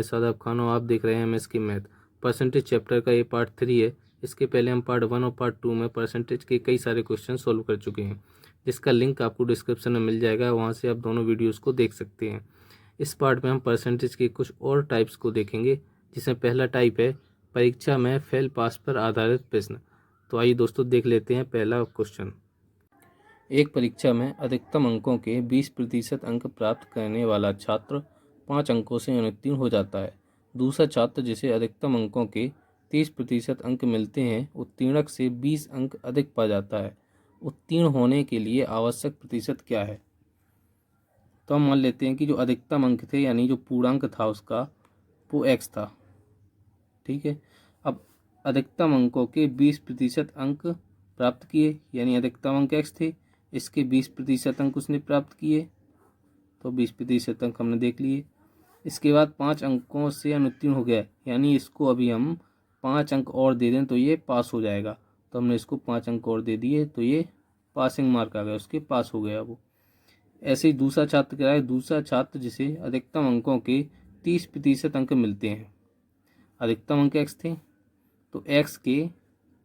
सादाब खान और आप देख रहे हैं एमएस की मैथ। परसेंटेज चैप्टर का ये पार्ट 3 है। इसके पहले हम पार्ट 1 और पार्ट 2 में परसेंटेज के कई सारे क्वेश्चन सॉल्व कर चुके हैं, जिसका लिंक आपको डिस्क्रिप्शन में मिल जाएगा, वहाँ से आप दोनों वीडियोज़ को देख सकते हैं। इस पार्ट में हम परसेंटेज के कुछ और टाइप्स को देखेंगे, जिसमें पहला टाइप है परीक्षा में फेल पास पर आधारित प्रश्न। तो आइए दोस्तों देख लेते हैं पहला क्वेश्चन। एक परीक्षा में अधिकतम अंकों के 20% अंक प्राप्त करने वाला छात्र 5 अंकों से अनुत्तीर्ण हो जाता है। दूसरा छात्र जिसे अधिकतम अंकों के 30% अंक मिलते हैं, उत्तीर्णक से 20 अंक अधिक पा जाता है। उत्तीर्ण होने के लिए आवश्यक प्रतिशत क्या है? तो हम मान लेते हैं कि जो अधिकतम अंक थे, यानी जो पूर्णांक था उसका, वो x था। ठीक है। अब अधिकतम अंकों के 20% अंक प्राप्त किए, यानी अधिकतम अंक x थे, इसके 20% अंक उसने प्राप्त किए, तो 20% अंक हमने देख लिए। इसके बाद 5 अंकों से अनुत्तीर्ण हो गया, यानी इसको अभी हम 5 अंक और दे दें तो ये पास हो जाएगा। तो हमने इसको 5 अंक और दे दिए, तो ये पासिंग मार्क आ गया, उसके पास हो गया वो। ऐसे ही दूसरा छात्र क्या है? दूसरा छात्र जिसे अधिकतम अंकों के 30% अंक मिलते हैं। अधिकतम अंक x थे, तो x के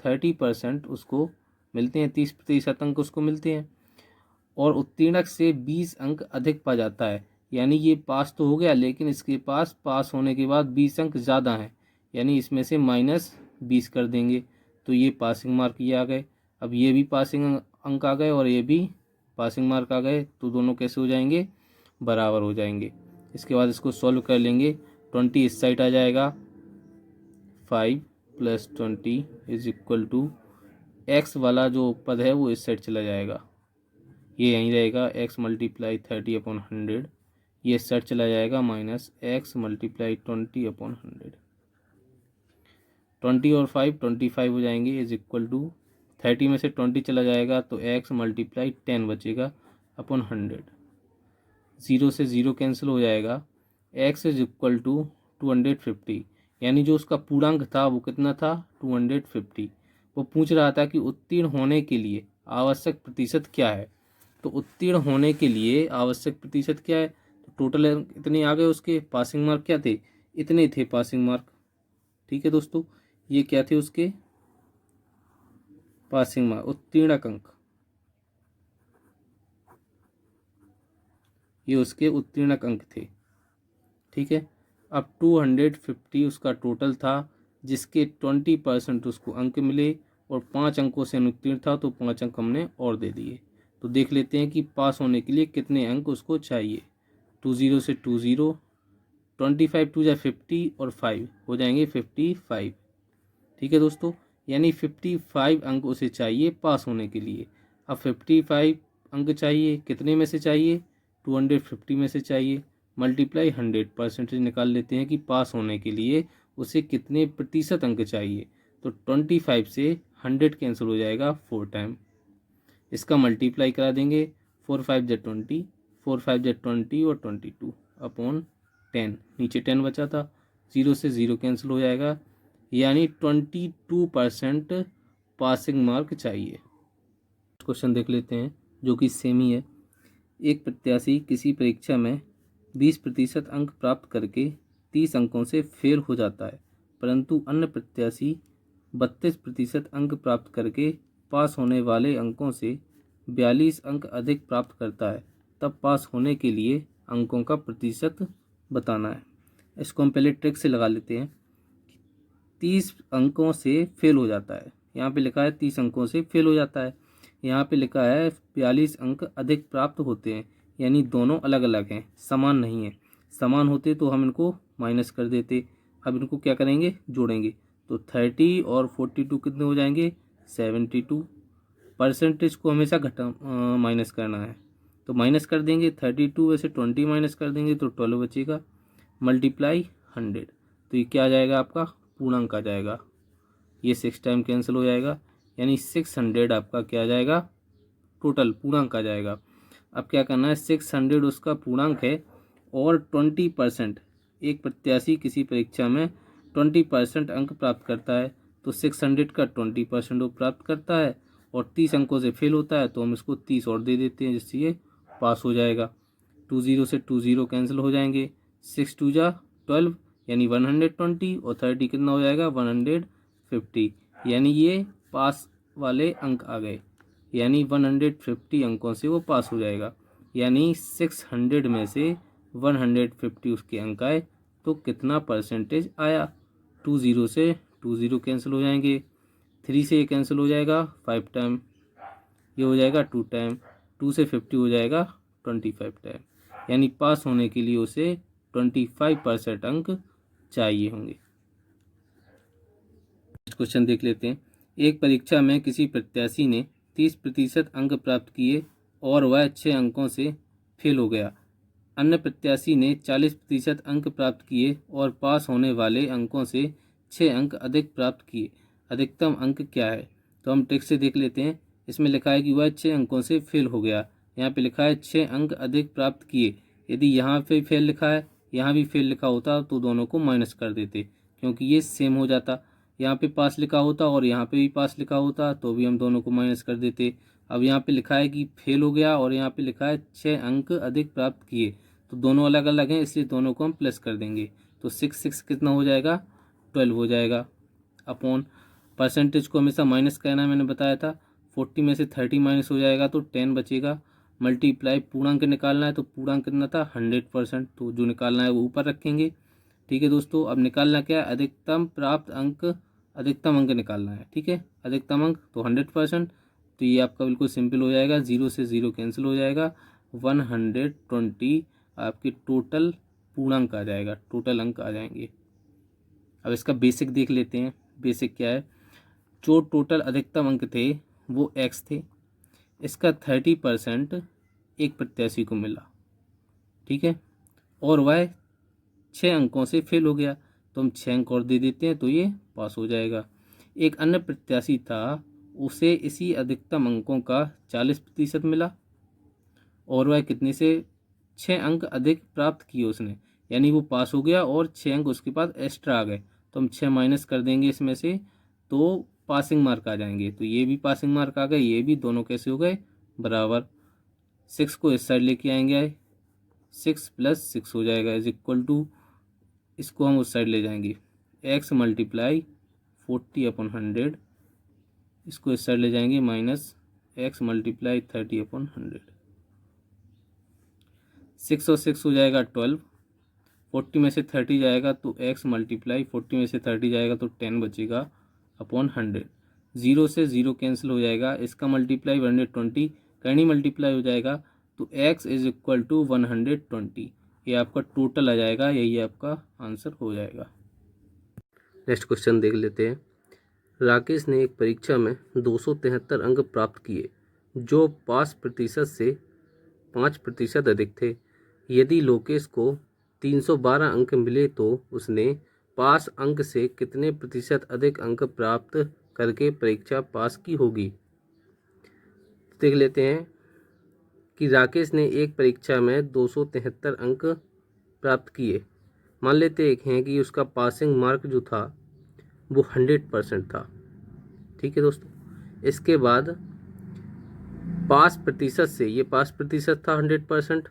30% उसको मिलते हैं, 30% अंक उसको मिलते हैं, और उत्तीर्णक से 20 अंक अधिक पा जाता है। यानी ये पास तो हो गया, लेकिन इसके पास पास होने के बाद 20 अंक ज़्यादा हैं, यानी इसमें से -20 कर देंगे, तो ये पासिंग मार्क ये आ गए। अब ये भी पासिंग अंक आ गए और ये भी पासिंग मार्क आ गए, तो दोनों कैसे हो जाएंगे? बराबर हो जाएंगे। इसके बाद इसको सॉल्व कर लेंगे। 20 इस साइड आ जाएगा, 5 + 20 = x वाला जो पद है वो इस साइड चला जाएगा, ये यहीं रहेगा, x × 30/100, ये इस साइड चला जाएगा, -x × 20/100। 20 और 5 25 हो जाएंगे, = 30 में से 20 चला जाएगा, तो x × 10 बचेगा अपॉन 100। 0 से 0 कैंसिल हो जाएगा। x = 250, यानी जो उसका पूर्णांक था वो कितना था? 250। वो पूछ रहा था कि उत्तीर्ण होने के लिए आवश्यक प्रतिशत क्या है। तो उत्तीर्ण होने के लिए आवश्यक प्रतिशत क्या है? तो टोटल इतने आ गए, उसके पासिंग मार्क क्या थे? इतने थे पासिंग मार्क। ठीक है दोस्तों, ये क्या थे उसके पासिंग मार्क, उत्तीर्णक अंक, ये उसके उत्तीर्णक अंक थे। ठीक है। अब 250 उसका टोटल था, जिसके 20% उसको अंक मिले, और 5 अंकों से अनुत्तीर्ण था, तो 5 अंक हमने और दे दिए। तो देख लेते हैं कि पास होने के लिए कितने अंक उसको चाहिए। 20 से 20, 25 2 × 50 और 5 हो जाएंगे 55। ठीक है दोस्तों, यानी 55 अंक उसे चाहिए पास होने के लिए। अब 55 अंक चाहिए, कितने में से चाहिए? 250 में से चाहिए, मल्टीप्लाई 100, परसेंटेज निकाल लेते हैं कि पास होने के लिए उसे कितने प्रतिशत अंक चाहिए। तो 25 से 100 कैंसिल हो जाएगा 4 टाइम, इसका मल्टीप्लाई करा देंगे। 4 × 5 = 20, 4 × 5 = 20 और 22 अपॉन 10, नीचे 10 बचा था, 0 से 0 कैंसिल हो जाएगा, यानी 22% पासिंग मार्क चाहिए। क्वेश्चन देख लेते हैं, जो कि सेम ही है। एक प्रत्याशी किसी परीक्षा में 20% अंक प्राप्त करके 30 अंकों से फेल हो जाता है, परंतु अन्य प्रत्याशी 32% अंक प्राप्त करके पास होने वाले अंकों से 42 अंक अधिक प्राप्त करता है। तब पास होने के लिए अंकों का प्रतिशत बताना है। इसको हम पहले ट्रिक से लगा लेते हैं। 30 अंकों से फेल हो जाता है, यहाँ पे लिखा है 30 अंकों से फेल हो जाता है, यहाँ पे लिखा है 42 अंक अधिक प्राप्त होते हैं, यानी दोनों अलग अलग हैं, समान नहीं है। समान होते तो हम इनको माइनस कर देते, अब इनको क्या करेंगे? जोड़ेंगे, तो 30 और 42 कितने हो जाएंगे? 72। परसेंटेज को हमेशा माइनस करना है, तो माइनस कर देंगे। 32 में से 20 माइनस कर देंगे तो 12 बचेगा, मल्टीप्लाई 100, तो ये क्या आ जाएगा? आपका पूर्णांक आ जाएगा। ये 6 टाइम कैंसिल हो जाएगा, यानी 600 आपका क्या आ जाएगा? टोटल पूर्णांक आ जाएगा। अब क्या करना है? 600 उसका पूर्णांक है, और 20%, एक प्रत्याशी किसी परीक्षा में 20% अंक प्राप्त करता है, तो 600 का 20% वो प्राप्त करता है, और 30 अंकों से फेल होता है, तो हम इसको 30 और दे देते हैं, जिससे ये पास हो जाएगा। 20 से 20 कैंसिल हो जाएंगे, 6 × 2 = 12, यानी 120, और 30 कितना हो जाएगा 150, यानी ये पास वाले अंक आ गए, यानी 150 अंकों से वो पास हो जाएगा। यानी 600 में से 150 उसके अंक आए, तो कितना परसेंटेज आया। 20 से 20 कैंसिल हो जाएंगे, 3 से ये कैंसिल हो जाएगा 5 टाइम, ये हो जाएगा 2 टाइम, 2 से 50 हो जाएगा 25 टाइम, यानी पास होने के लिए उसे 25% अंक चाहिए होंगे। क्वेश्चन देख लेते हैं। एक परीक्षा में किसी प्रत्याशी ने 30% अंक प्राप्त किए और वह 6 अंकों से फेल हो गया। अन्य प्रत्याशी ने 40% अंक प्राप्त किए और पास होने वाले अंकों से 6 अंक अधिक प्राप्त किए। अधिकतम अंक क्या है? तो हम ट्रिक से देख लेते हैं। इसमें लिखा है कि वह 6 अंकों से फेल हो गया, यहाँ पे लिखा है 6 अंक अधिक प्राप्त किए। यदि यहाँ पे फेल लिखा है, यहाँ भी फेल लिखा होता तो दोनों को माइनस कर देते, क्योंकि ये सेम हो जाता। यहाँ पे पास लिखा होता और यहाँ पे भी पास लिखा होता तो भी हम दोनों को माइनस कर देते। अब यहाँ पे लिखा है कि फेल हो गया और यहाँ पे लिखा है 6 अंक अधिक प्राप्त किए, तो दोनों अलग अलग हैं, इसलिए दोनों को हम प्लस कर देंगे। तो 6 कितना हो जाएगा 12 हो जाएगा। अपॉन परसेंटेज को हमेशा माइनस करना है, मैंने बताया था। 40 में से 30 माइनस हो जाएगा तो 10 बचेगा। मल्टीप्लाई पूर्णांक निकालना है, तो पूर्णांक कितना था 100%, तो जो निकालना है वो ऊपर रखेंगे। ठीक है दोस्तों, अब निकालना क्या है, अधिकतम प्राप्त अंक, अधिकतम अंक निकालना है। ठीक है, अधिकतम अंक तो 100%, तो ये आपका बिल्कुल सिंपल हो जाएगा। 0 से 0 कैंसिल हो जाएगा, 120 आपके टोटल पूर्णांक आ जाएगा, टोटल अंक आ जाएंगे। अब इसका बेसिक देख लेते हैं। बेसिक क्या है, जो टोटल अधिकतम अंक थे वो x थे, इसका 30% एक प्रत्याशी को मिला। ठीक है, और वह 6 अंकों से फेल हो गया, तो हम 6 अंक और दे देते हैं तो ये पास हो जाएगा। एक अन्य प्रत्याशी था, उसे इसी अधिकतम अंकों का 40% मिला और वह कितने से 6 अंक अधिक प्राप्त किए उसने, यानी वो पास हो गया और 6 अंक उसके पास एक्स्ट्रा आ गए, तो हम 6 माइनस कर देंगे इसमें से, तो पासिंग मार्क आ जाएंगे। तो ये भी पासिंग मार्क आ गए, ये भी, दोनों कैसे हो गए बराबर। 6 को इस साइड लेके आएंगे, 6 + 6 हो जाएगा इज इक्वल टू, इसको हम उस साइड ले जाएंगे, x × 40/100, इसको इस साइड ले जाएंगे माइनस x × 30/100। 6 और 6 हो जाएगा 12, 40 में से 30 जाएगा तो x × 40 में से 30 जाएगा तो 10 बचेगा अपॉन 100। 0 से 0 कैंसिल हो जाएगा, इसका मल्टीप्लाई 120 करनी मल्टीप्लाई हो जाएगा, तो x = 120, ये आपका टोटल आ जाएगा, यही आपका आंसर हो जाएगा। नेक्स्ट क्वेश्चन देख लेते हैं। राकेश ने एक परीक्षा में 273 अंक प्राप्त किए, जो पास प्रतिशत से 5% अधिक थे। यदि लोकेश को 312 अंक मिले तो उसने पास अंक से कितने प्रतिशत अधिक अंक प्राप्त करके परीक्षा पास की होगी। देख लेते हैं कि राकेश ने एक परीक्षा में 273 अंक प्राप्त किए। मान लेते हैं कि उसका पासिंग मार्क जो था वो 100% था। ठीक है दोस्तों, इसके बाद पास प्रतिशत से, ये पास प्रतिशत था 100%,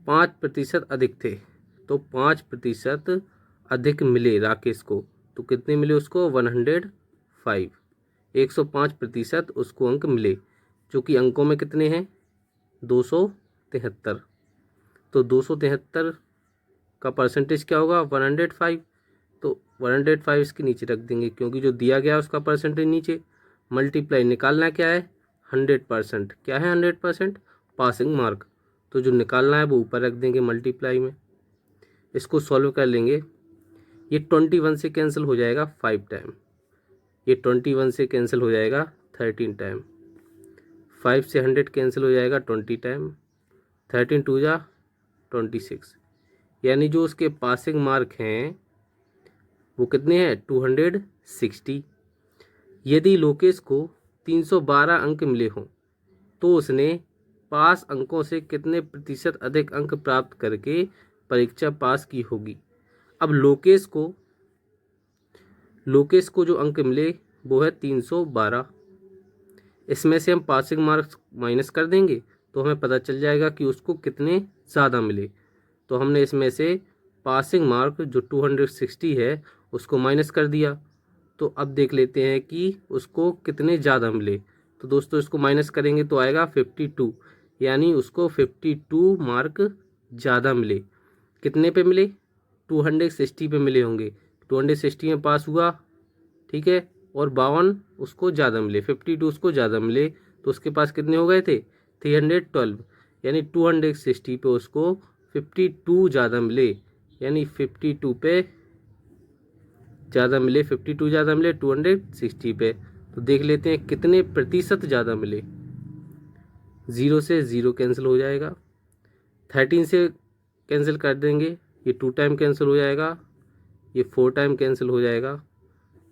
5% अधिक थे, तो 5% अधिक मिले राकेश को। तो कितने मिले उसको 105, 105% उसको अंक मिले, जो कि अंकों में कितने हैं 273। तो 273 का परसेंटेज क्या होगा 105, तो 105 इसके नीचे रख देंगे, क्योंकि जो दिया गया उसका परसेंटेज नीचे। मल्टीप्लाई निकालना क्या है 100%, क्या है 100% पासिंग मार्क, तो जो निकालना है वो ऊपर रख देंगे मल्टीप्लाई में। इसको सॉल्व कर लेंगे, ये 21 से कैंसिल हो जाएगा 5 टाइम, ये 21 से कैंसिल हो जाएगा 13 टाइम, 5 से 100 कैंसिल हो जाएगा 20 टाइम, 13 2 जा 26, यानी जो उसके पासिंग मार्क हैं वो कितने हैं 260। यदि लोकेश को 312 अंक मिले हों तो उसने पास अंकों से कितने प्रतिशत अधिक अंक प्राप्त करके परीक्षा पास की होगी। अब लोकेश को जो अंक मिले वो है 312, इसमें से हम पासिंग मार्क्स माइनस कर देंगे तो हमें पता चल जाएगा कि उसको कितने ज़्यादा मिले। तो हमने इसमें से पासिंग मार्क जो 260 है उसको माइनस कर दिया। तो अब देख लेते हैं कि उसको कितने ज़्यादा मिले। तो दोस्तों इसको माइनस करेंगे तो आएगा 52, यानी उसको 52 मार्क ज़्यादा मिले। कितने पे मिले? 260 पे मिले होंगे। 260 में पास हुआ, ठीक है, और 52 उसको ज़्यादा मिले, 52 उसको ज़्यादा मिले, तो उसके पास कितने हो गए थे? 312, यानी 260 पे उसको 52 ज़्यादा मिले, यानी 52 पे ज़्यादा मिले, 52 ज़्यादा मिले 260 पे। तो देख लेते हैं कितने प्रतिशत ज़्यादा मिले। 0 से 0 कैंसिल हो जाएगा, 13 से कैंसिल कर देंगे, ये 2 टाइम कैंसिल हो जाएगा, ये 4 टाइम कैंसिल हो जाएगा,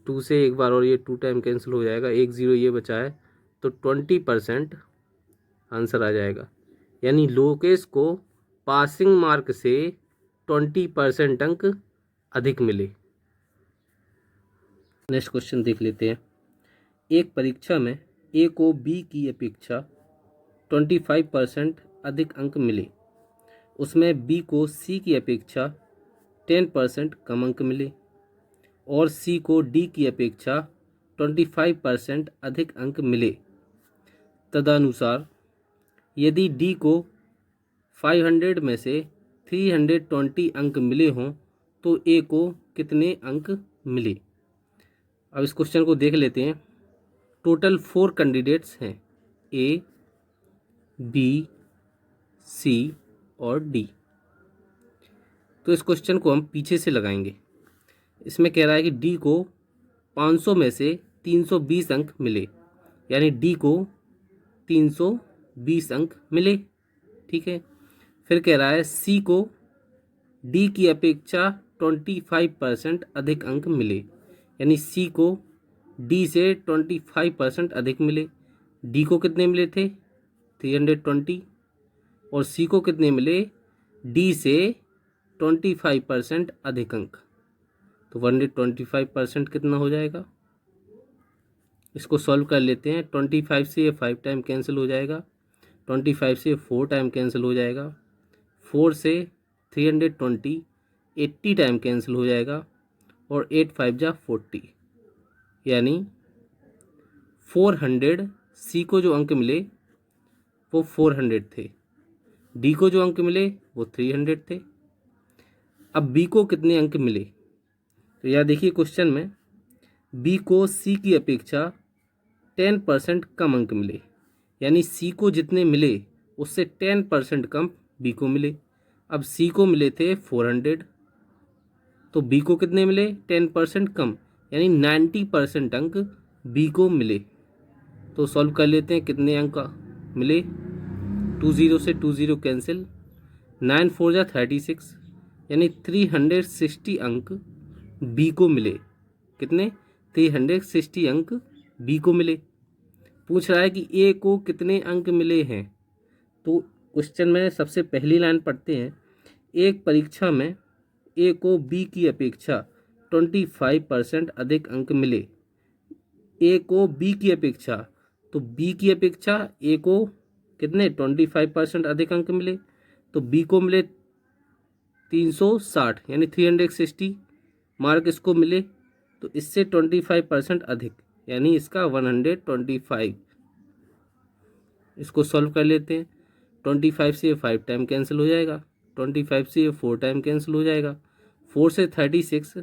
2 से एक बार और ये 2 टाइम कैंसिल हो जाएगा, 1 0 ये बचा है, तो 20% आंसर आ जाएगा। यानी लोकेश को पासिंग मार्क से 20% अंक अधिक मिले। नेक्स्ट क्वेश्चन देख लेते हैं। एक परीक्षा में ए को बी की अपेक्षा 25% अधिक अंक मिले, उसमें बी को सी की अपेक्षा 10% कम अंक मिले और सी को डी की अपेक्षा 25% अधिक अंक मिले। तदनुसार यदि डी को 500 में से 320 अंक मिले हों तो ए को कितने अंक मिले। अब इस क्वेश्चन को देख लेते हैं। टोटल 4 कैंडिडेट्स हैं, ए, बी, सी और डी। तो इस क्वेश्चन को हम पीछे से लगाएंगे। इसमें कह रहा है कि डी को 500 में से 320 अंक मिले, यानी डी को 320 अंक मिले, ठीक है। फिर कह रहा है सी को डी की अपेक्षा 25% अधिक अंक मिले, यानी सी को डी से 25% अधिक मिले। डी को कितने मिले थे? 320, और सी को कितने मिले? डी से 25% अधिक अंक, तो 125% कितना हो जाएगा? इसको सॉल्व कर लेते हैं। 25 से ये 5 टाइम कैंसिल हो जाएगा, 25 से 4 टाइम कैंसिल हो जाएगा, 4 से 320 80 टाइम कैंसिल हो जाएगा, और 8 5 जा 40, यानी 400। सी को जो अंक मिले वो 400 थे, डी को जो अंक मिले वो 300 थे। अब बी को कितने अंक मिले? तो यह देखिए क्वेश्चन में बी को सी की अपेक्षा 10% कम अंक मिले, यानी सी को जितने मिले उससे 10% कम बी को मिले। अब सी को मिले थे 400, तो बी को कितने मिले? 10% कम, यानी 90% अंक बी को मिले। तो सॉल्व कर लेते हैं, कितने अंक मिले? 20 से 20 कैंसिल, 9 4 जा 36, यानी 360 अंक बी को मिले। कितने? 360 अंक बी को मिले। पूछ रहा है कि ए को कितने अंक मिले हैं। तो क्वेश्चन में सबसे पहली लाइन पढ़ते हैं। एक परीक्षा में ए को बी की अपेक्षा 25% अधिक अंक मिले। ए को बी की अपेक्षा, तो बी की अपेक्षा ए को कितने? 25% अधिक अंक मिले, तो बी को मिले 360, यानी 360 मार्क इसको मिले, तो इससे 25% अधिक, यानी इसका 125। इसको सॉल्व कर लेते हैं। 25 से 5 टाइम कैंसिल हो जाएगा, 25 से 4 टाइम कैंसिल हो जाएगा, 4 से 36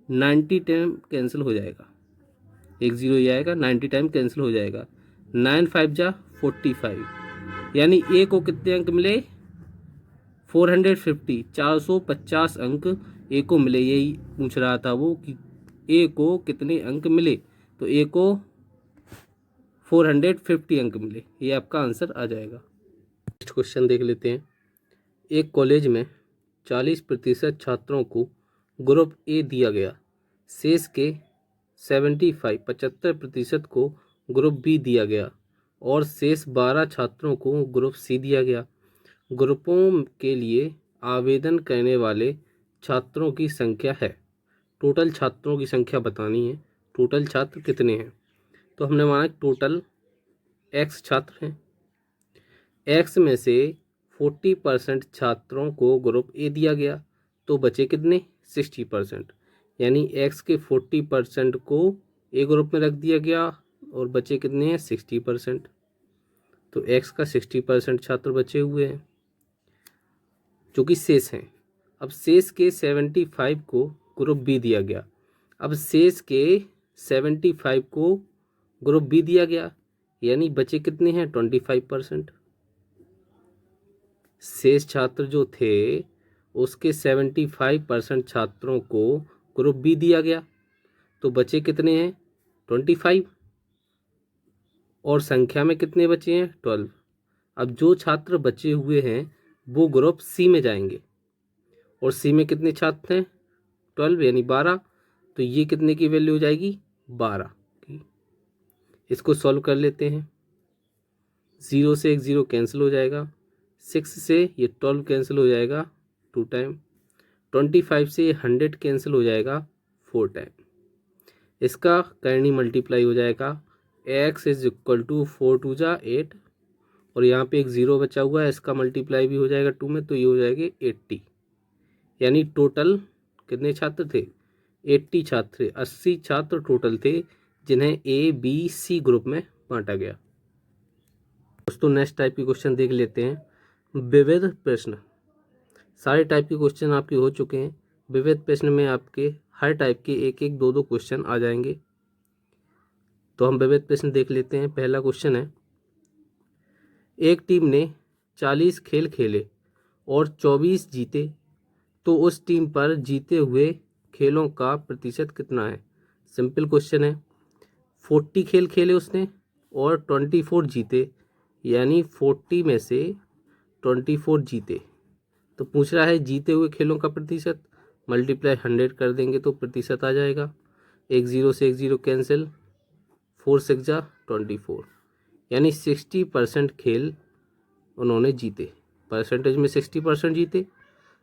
90 टाइम कैंसिल हो जाएगा, 1 0 ये आएगा, 90 टाइम कैंसिल हो जाएगा, 9 5 जा 45, यानी ए को कितने अंक मिले? 450, 450 अंक ए को मिले। यही पूछ रहा था वो कि ए को कितने अंक मिले, तो ए को 450 अंक मिले। ये आपका आंसर आ जाएगा। नेक्स्ट क्वेश्चन देख लेते हैं। एक कॉलेज में 40% छात्रों को ग्रुप ए दिया गया, शेष के 75% को ग्रुप बी दिया गया और शेष 12 छात्रों को ग्रुप सी दिया गया। ग्रुपों के लिए आवेदन करने वाले छात्रों की संख्या है। टोटल छात्रों की संख्या बतानी है। टोटल छात्र कितने हैं? तो हमने माना टोटल एक्स छात्र हैं। एक्स में से 40% छात्रों को ग्रुप ए दिया गया, तो बचे कितने 60%, यानी एक्स के 40% को ए ग्रुप में रख दिया गया और बचे कितने हैं 60%। तो एक्स का 60% छात्र बचे हुए हैं जो कि शेष हैं। अब शेष के 75 को ग्रुप बी दिया गया। अब शेष के 75 को ग्रुप बी दिया गया, यानी बचे कितने हैं 25%। शेष छात्र जो थे उसके 75% छात्रों को ग्रुप बी दिया गया, तो बचे कितने हैं 25 और संख्या में कितने बचे हैं 12। अब जो छात्र बचे हुए हैं वो ग्रुप सी में जाएंगे और सी में कितने छात्र हैं 12 यानी 12, तो ये कितने की वैल्यू हो जाएगी 12 की। इसको सॉल्व कर लेते हैं। 0 से एक 0 कैंसिल हो जाएगा, 6 से ये 12 कैंसिल हो जाएगा 2 टाइम, 25 से 100 कैंसिल हो जाएगा 4 टाइम। इसका करनी मल्टीप्लाई हो जाएगा, x इज इक्वल टू 4 2 जा 8 और यहाँ पे एक 0 बचा हुआ है, इसका मल्टीप्लाई भी हो जाएगा 2 में, तो ये हो जाएगी 80। यानी टोटल कितने छात्र थे 80 छात्र, 80 छात्र टोटल थे जिन्हें ए बी सी ग्रुप में बांटा गया। दोस्तों नेक्स्ट टाइप के क्वेश्चन देख लेते हैं। विविध प्रश्न, सारे टाइप के क्वेश्चन आपके हो चुके हैं। विविध प्रश्न में आपके हर टाइप के एक एक दो दो क्वेश्चन आ जाएंगे। तो हम विविध प्रश्न देख लेते हैं। पहला क्वेश्चन है, एक टीम ने 40 खेल खेले और 24 जीते, तो उस टीम पर जीते हुए खेलों का प्रतिशत कितना है। सिंपल क्वेश्चन है। 40 खेल खेले उसने और 24 जीते, यानी 40 में से 24 जीते, तो पूछ रहा है जीते हुए खेलों का प्रतिशत। मल्टीप्लाई 100 कर देंगे तो प्रतिशत आ जाएगा। एक 0 से एक 0 कैंसिल, 4 6 जा 24, यानी 60% खेल उन्होंने जीते। परसेंटेज में 60% जीते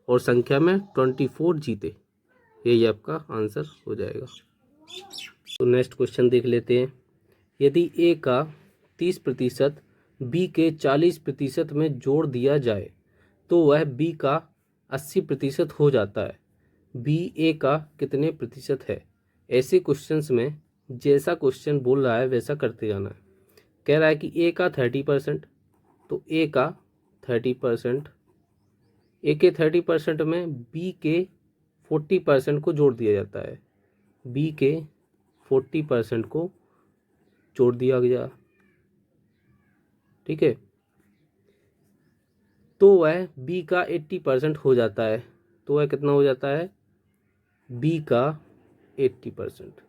और संख्या में 24 जीते। यही आपका आंसर हो जाएगा। तो नेक्स्ट क्वेश्चन देख लेते हैं। यदि ए का 30% बी के 40% में जोड़ दिया जाए तो वह बी का 80% हो जाता है। बी ए का कितने प्रतिशत है। ऐसे क्वेश्चंस में जैसा क्वेश्चन बोल रहा है वैसा करते जाना है। कह रहा है कि ए का 30%, तो ए का 30%, ए के 30% में बी के 40% को जोड़ दिया जाता है। बी के 40% को जोड़ दिया गया, ठीक है, तो वह बी का 80% हो जाता है। तो वह कितना हो जाता है बी का 80%।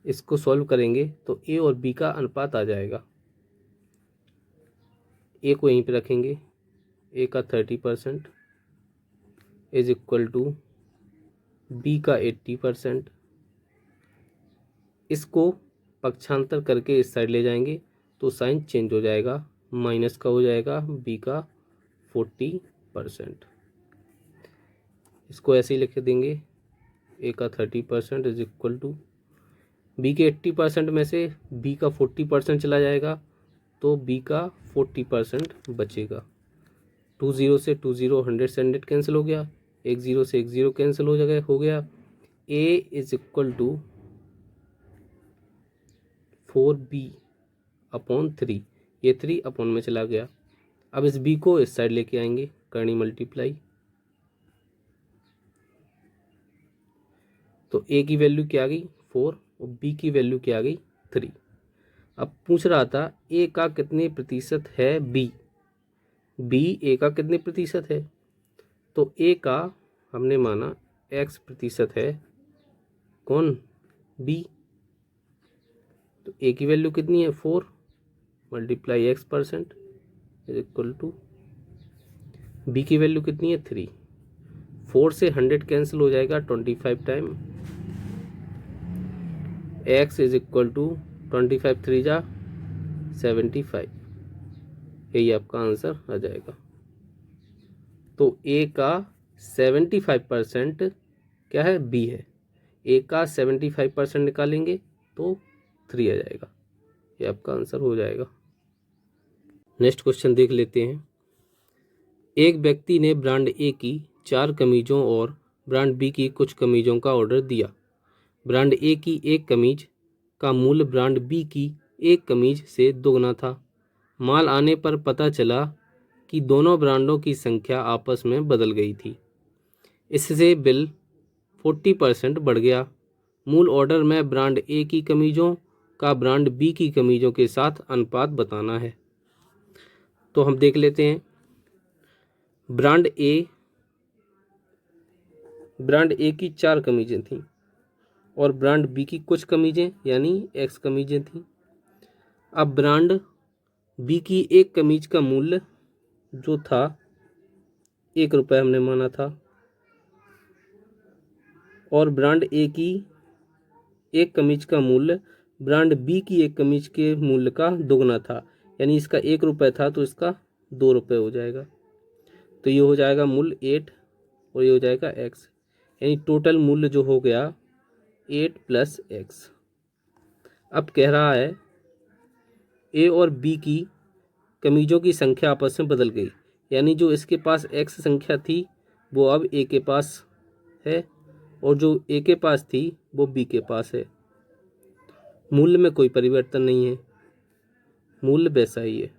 इसको सॉल्व करेंगे तो ए और बी का अनुपात आ जाएगा। ए को यहीं पे रखेंगे, ए का 30% इज इक्वल टू बी का 80%। इसको पक्षांतर करके इस साइड ले जाएंगे तो साइन चेंज हो जाएगा, माइनस का हो जाएगा बी का 40%। इसको ऐसे ही लिख देंगे, ए का 30% इज इक्वल टू बी के 80% में से बी का 40% चला जाएगा तो बी का 40% बचेगा। 2 0 से 2 0, 100 से 100 कैंसिल हो गया, एक 0 से एक 0 कैंसिल हो गया। ए इज इक्वल टू 4b/3, ये 3 अपॉन में चला गया। अब इस b को इस साइड लेके आएंगे, करनी मल्टीप्लाई, तो a की वैल्यू क्या आ गई 4 और b की वैल्यू क्या आ गई 3। अब पूछ रहा था a का कितने प्रतिशत है b a का कितने प्रतिशत है, तो a का हमने माना x प्रतिशत है, कौन b, तो a की वैल्यू कितनी है 4 multiply x% is equal to b की वैल्यू कितनी है 3। 4 से 100 कैंसिल हो जाएगा 25 time, x is equal to 25 3 जा 75, यही आपका आंसर आ जाएगा। तो a का 75% क्या है b है, a का 75% निकालेंगे तो 3 आ जाएगा, ये आपका आंसर हो जाएगा। नेक्स्ट क्वेश्चन देख लेते हैं। एक व्यक्ति ने ब्रांड ए की 4 कमीजों और ब्रांड बी की कुछ कमीजों का ऑर्डर दिया। ब्रांड ए की एक कमीज का मूल्य ब्रांड बी की एक कमीज से दोगुना था। माल आने पर पता चला कि दोनों ब्रांडों की संख्या आपस में बदल गई थी। इससे बिल 40% बढ़ गया। मूल ऑर्डर में ब्रांड ए की कमीजों का ब्रांड बी की कमीजों के साथ अनुपात बताना है। तो हम देख लेते हैं। ब्रांड ए की 4 कमीजें थीं और ब्रांड बी की कुछ कमीजें यानी एक्स कमीजें थीं। अब ब्रांड बी की एक कमीज का मूल्य जो था 1 रुपये हमने माना था और ब्रांड ए की एक कमीज का मूल्य ब्रांड बी की एक कमीज के मूल्य का दोगुना था, यानी इसका 1 रुपये था तो इसका 2 रुपये हो जाएगा। तो ये हो जाएगा मूल्य 8 और ये हो जाएगा x, यानी टोटल मूल्य जो हो गया 8 + x। अब कह रहा है ए और बी की कमीजों की संख्या आपस में बदल गई, यानी जो इसके पास x संख्या थी वो अब ए के पास है और जो ए के पास थी वो बी के पास है। मूल्य में कोई परिवर्तन नहीं है, मूल्य वैसा ही है।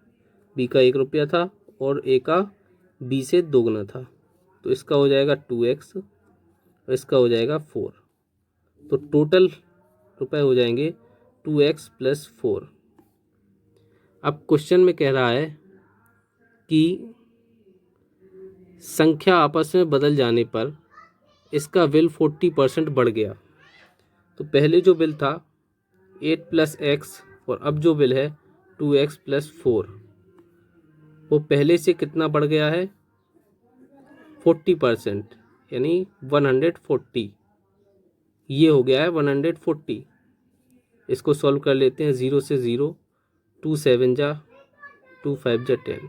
बी का 1 रुपया था और ए का बी से दोगुना था, तो इसका हो जाएगा 2x और इसका हो जाएगा 4। तो टोटल रुपए हो जाएंगे 2x + 4। अब क्वेश्चन में कह रहा है कि संख्या आपस में बदल जाने पर इसका बिल 40% बढ़ गया। तो पहले जो बिल था 8 + x और अब जो बिल है 2x + 4, वो पहले से कितना बढ़ गया है 40%, यानी 140। ये हो गया है 140। इसको सॉल्व कर लेते हैं। 0 से 0, 2 7 जा 2 5 जा 10।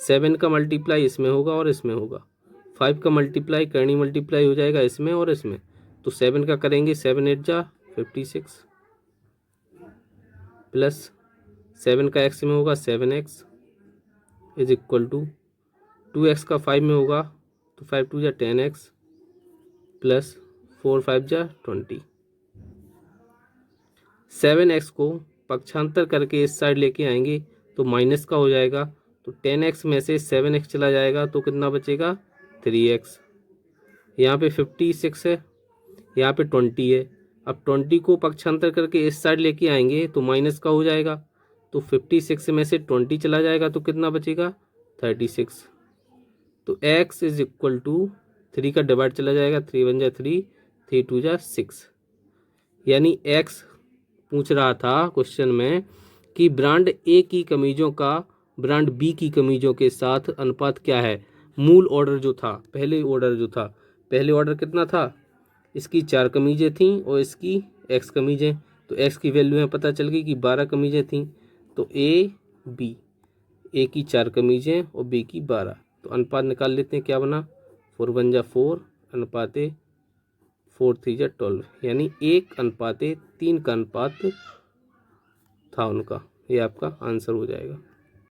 7 का मल्टीप्लाई इसमें होगा और इसमें होगा। 5 का मल्टीप्लाई करनी मल्टीप्लाई हो जाएगा इसमें और इसमें, तो 7 का करेंगे 7 8 जा 56 प्लस 7 का x में होगा 7x is equal to 2x का 5 में होगा तो 5 2 जा 10x प्लस 4 5 जा 20। 7x को पक्षांतर करके इस साइड लेके आएंगे तो माइनस का हो जाएगा, तो 10x में से 7x चला जाएगा तो कितना बचेगा 3x। यहाँ पे 56 है, यहाँ पे 20 है। अब 20 को पक्षांतर करके इस साइड लेके आएंगे तो माइनस का हो जाएगा, तो 56 में से 20 चला जाएगा तो कितना बचेगा 36। तो x इज इक्वल टू 3 का डिवाइड चला जाएगा, 3 1 जा 3, 3 2 जा 6। यानी x पूछ रहा था क्वेश्चन में कि ब्रांड ए की कमीजों का ब्रांड बी की कमीजों के साथ अनुपात क्या है। मूल ऑर्डर जो था, पहले ऑर्डर कितना था, इसकी 4 कमीजें थीं और इसकी x कमीजें, तो x की वैल्यू में पता चल गई कि 12 कमीजें थीं। तो ए की 4 कमीजें और बी की 12, तो अनुपात निकाल लेते हैं। क्या बना 4 1 जा 4 अनुपाते 4 3 जा 12, यानी 1:3 का अनुपात था उनका। ये आपका आंसर हो जाएगा।